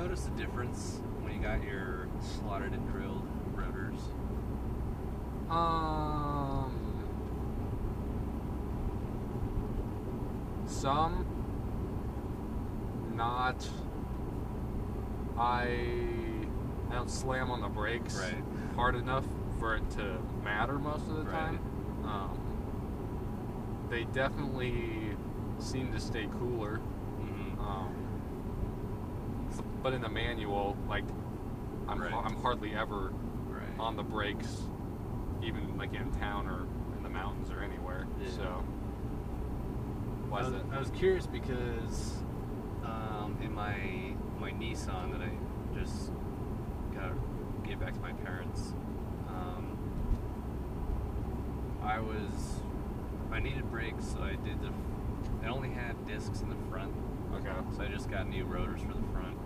notice a difference when you got your slotted and drilled rotors? Some, not. I don't slam on the brakes hard enough for it to matter most of the time. They definitely seem to stay cooler. But in the manual, like, I'm hardly ever on the brakes, even like in town or in the mountains or anywhere. Yeah. So, why is that? I was curious because in my Nissan that I just got gave back to my parents, I needed brakes, so I only had discs in the front. Okay. So I just got new rotors for the front,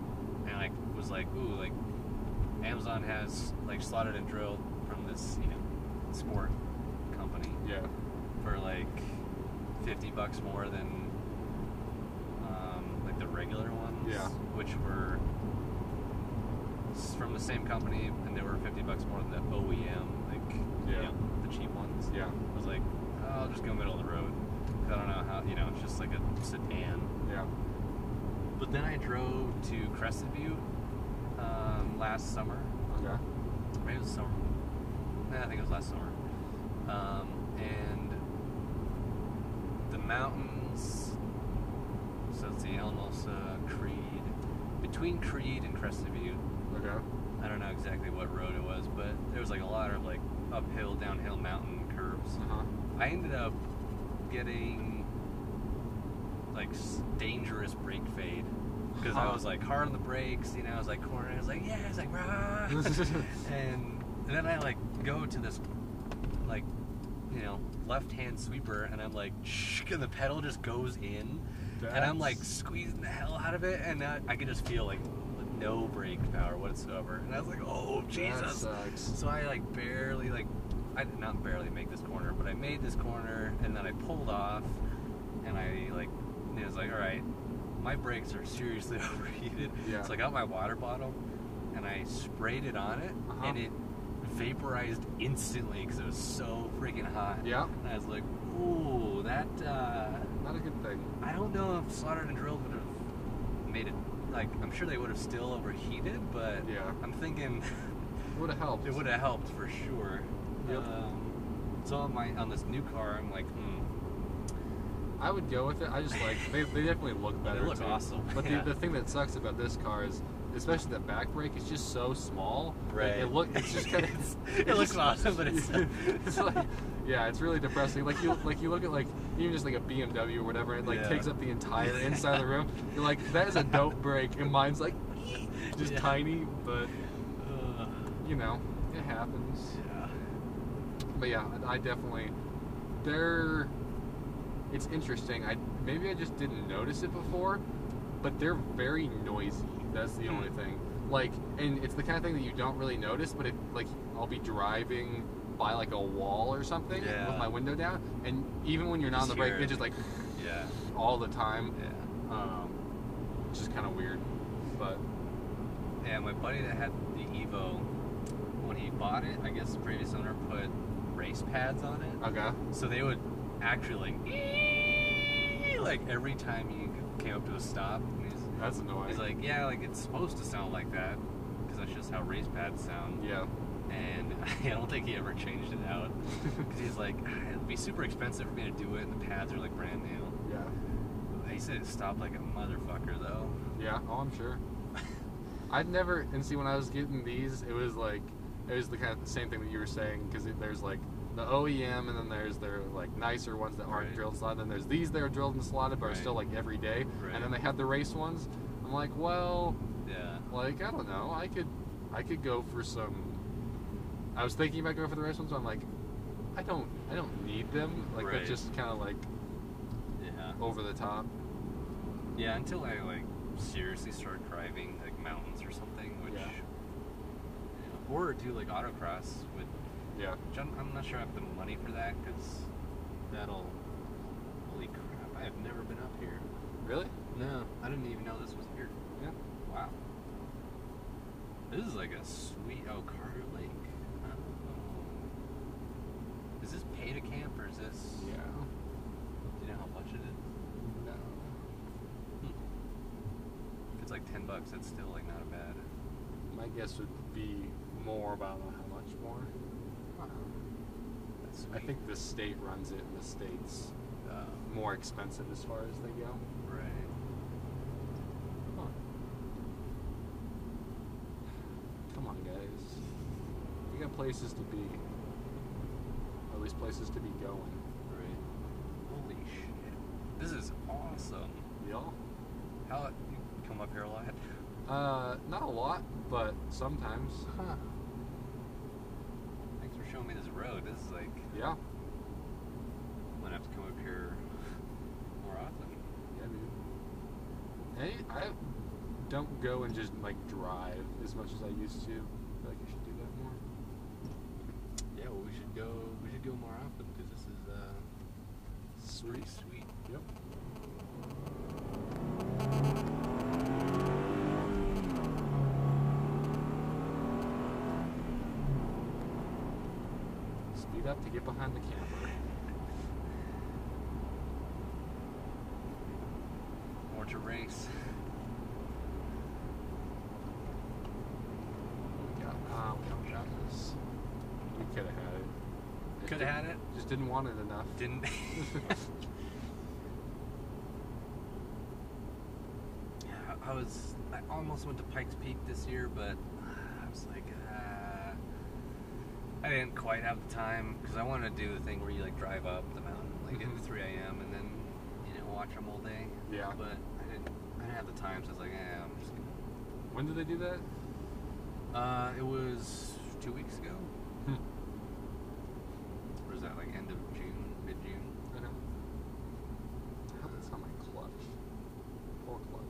and I was like, ooh, like Amazon has like slotted and drilled from this, sport company. Yeah. For like $50 more than like the regular ones. Yeah. Which were from the same company, and they were $50 more than the OEM, like the cheap ones. Yeah. I was like, oh, I'll just go middle of the road. I don't know how, it's just like a sedan. Yeah. But then I drove to Crested Butte last summer. Okay. Maybe it was summer. I think it was last summer. And the mountains, so it's the Alamosa, Creed, between Creed and Crested Butte. Okay. I don't know exactly what road it was, but there was like a lot of like uphill, downhill mountain curves. I ended up getting like dangerous brake fade because I was like hard on the brakes, I was like cornering, I was like, yeah, I was like, rah. and then I like go to this like left-hand sweeper, and I'm like, shh, and the pedal just goes in, and I'm like squeezing the hell out of it, and I could just feel like no brake power whatsoever, and I was like, oh Jesus. That sucks. So I like barely, like, I did not barely make this corner, but I made this corner, and then I pulled off, and I like, it was like, all right, my brakes are seriously overheated. Yeah. So I got my water bottle, and I sprayed it on it, and it vaporized instantly because it was so freaking hot. Yeah. And I was like, ooh, that, not a good thing. I don't know if slotted and drilled would have made it, like, I'm sure they would have still overheated, but I'm thinking it would have helped. It would have helped for sure. Yep. So on this new car, I'm like, I would go with it. I just like, they definitely look better. They look too. awesome. But the thing that sucks about this car is, especially the back brake, is just so small. Right. It's just kind of. It looks awesome, but it's. It's like, yeah, it's really depressing. Like you look at like even just like a BMW or whatever, and it takes up the entire inside of the room. You're like, that is a dope brake, and mine's like just tiny, but it happens. Yeah. But yeah, I definitely. It's interesting. Maybe I just didn't notice it before, but they're very noisy. That's the only thing. Like, and it's the kind of thing that you don't really notice, but I'll be driving by like a wall or something with my window down, and even when you're not on the brake, it's just like all the time. Yeah. It's just kind of weird, but yeah, my buddy that had the Evo, when he bought it, I guess the previous owner put race pads on it. Okay. So they would actually like every time you came up to a stop. That's annoying. He's like, yeah, like it's supposed to sound like that because that's just how race pads sound. Yeah. And I don't think he ever changed it out because he's like, it'd be super expensive for me to do it, and the pads are like brand new. Yeah. He said it stopped like a motherfucker though. Yeah. Oh, I'm sure. I'd never, and see, when I was getting these, it was the kind of the same thing that you were saying, because there's like the OEM, and then there's their like nicer ones that aren't drilled and slotted, and there's these that are drilled and slotted but are still like everyday, and then they have the race ones. I'm like, well, like, I don't know, I could go for some. I was thinking about going for the race ones, but I'm like, I don't need them. Like, they're just kind of like over the top. Yeah, until I like seriously start driving like mountains or something, which or do like autocross with. Yeah. Which I'm not sure I have the money for that, because that'll. Holy crap! I have never been up here. Really? No, I didn't even know this was here. Yeah. Wow. like a sweet Carter Lake. Oh. Is this pay to camp or is this? Yeah. Do you know how much it is? No. If it's like $10, that's still like not bad. My guess would be more, but I don't know how much more. That's sweet. I think the state runs it, and the state's more expensive as far as they go. Right. Huh. Come on, guys. We got places to be. Or at least places to be going. Right. Holy shit. This is awesome. Y'all? How you come up here a lot? Not a lot, but sometimes. Huh. Thanks for showing me this road. This is like... Yeah. I'm gonna have to come up here more often. Yeah, dude. Hey, I don't go and just, like, drive as much as I used to. I feel like I should do that more. Yeah, well, we should go more often, because this is, pretty sweet. Yep. Speed up to get behind the camper. More to race. We got this. We could have had it. Could have had it. Just didn't want it enough. Didn't. I almost went to Pikes Peak this year, but I was like, I didn't quite have the time because I wanted to do the thing where you like drive up the mountain like at 3 a.m. and then watch them all day. Yeah. But I didn't have the time, so I was like, I'm just gonna. When did they do that? It was 2 weeks ago. Or is that like end of June, mid-June? I know. I hope it's not my clutch. Poor clutch.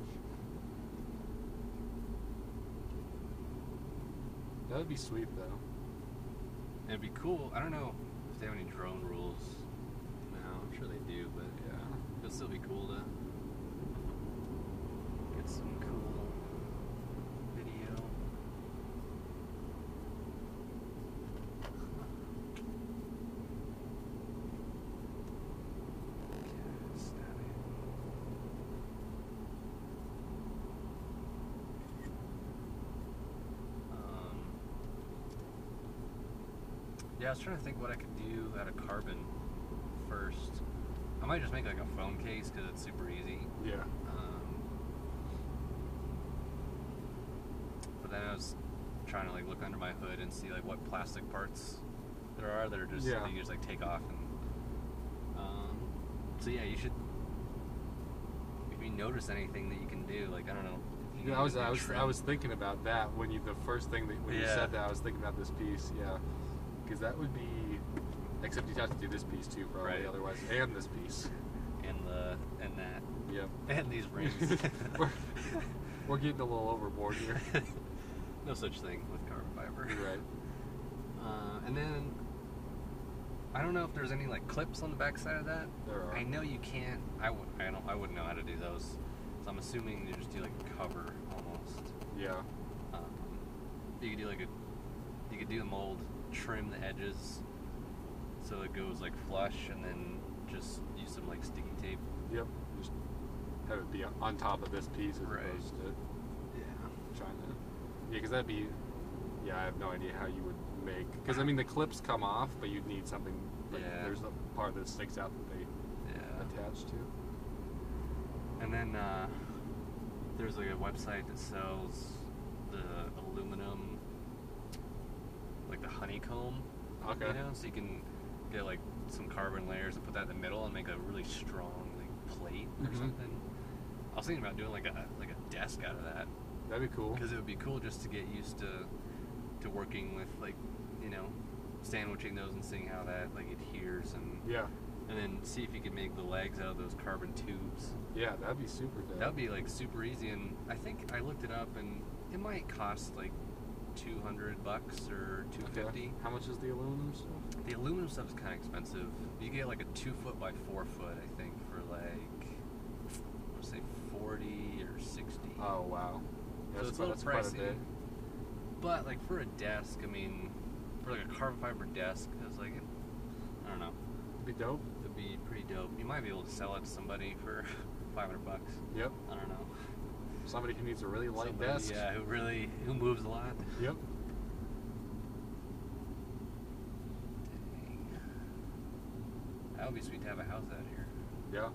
That would be sweet, though. It'd be cool. I don't know if they have any drone rules. No, I'm sure they do, but Yeah. it'll still be cool to get some cool video. Yeah, I was trying to think what I could do out of carbon first. I might just make like a phone case because it's super easy. Yeah. But then I was trying to like look under my hood and see like what plastic parts there are that are just that you just like take off and. So yeah, you should. If you notice anything that you can do, like I don't know. Yeah, I was thinking about that when you the first thing that when you said that I was thinking about this piece. Yeah. Because that would be, except you'd have to do this piece too, probably. Right. Otherwise, and this piece, and that, yep, and these rings. we're getting a little overboard here. No such thing with carbon fiber. You're right. And then I don't know if there's any like clips on the back side of that. There are. I know you can't. I wouldn't know how to do those. So I'm assuming you just do like a cover almost. Yeah. You could do like you could do the mold. Trim the edges so it goes like flush, and then just use some like sticky tape. Yep. Just have it be on top of this piece as opposed to trying to. Yeah, because that'd be. Yeah, I have no idea how you would make. Because I mean, the clips come off, but you'd need something. Like there's a part that sticks out that they attach to. And then there's like a website that sells the aluminum. Like the honeycomb, okay. So you can get like some carbon layers and put that in the middle and make a really strong like plate or something. I was thinking about doing like a desk out of that. That'd be cool. Because it would be cool just to get used to working with like sandwiching those and seeing how that like adheres and and then see if you could make the legs out of those carbon tubes. Yeah, that'd be super dope. That'd be like super easy, and I think I looked it up and it might cost like $200 or $250. Okay. How much is the aluminum stuff? The aluminum stuff is kind of expensive. You get like a 2 foot by 4 foot, I think, for like say 40 or 60. Oh wow, So it's a little pricey. But like for a desk, I mean, for like a carbon fiber desk, it's like, I don't know. It'd be dope. It'd be pretty dope. You might be able to sell it to somebody for $500. Yep. I don't know. Somebody who needs a really light desk. Yeah, who moves a lot. Yep. Dang. That would be sweet to have a house out here. Yeah.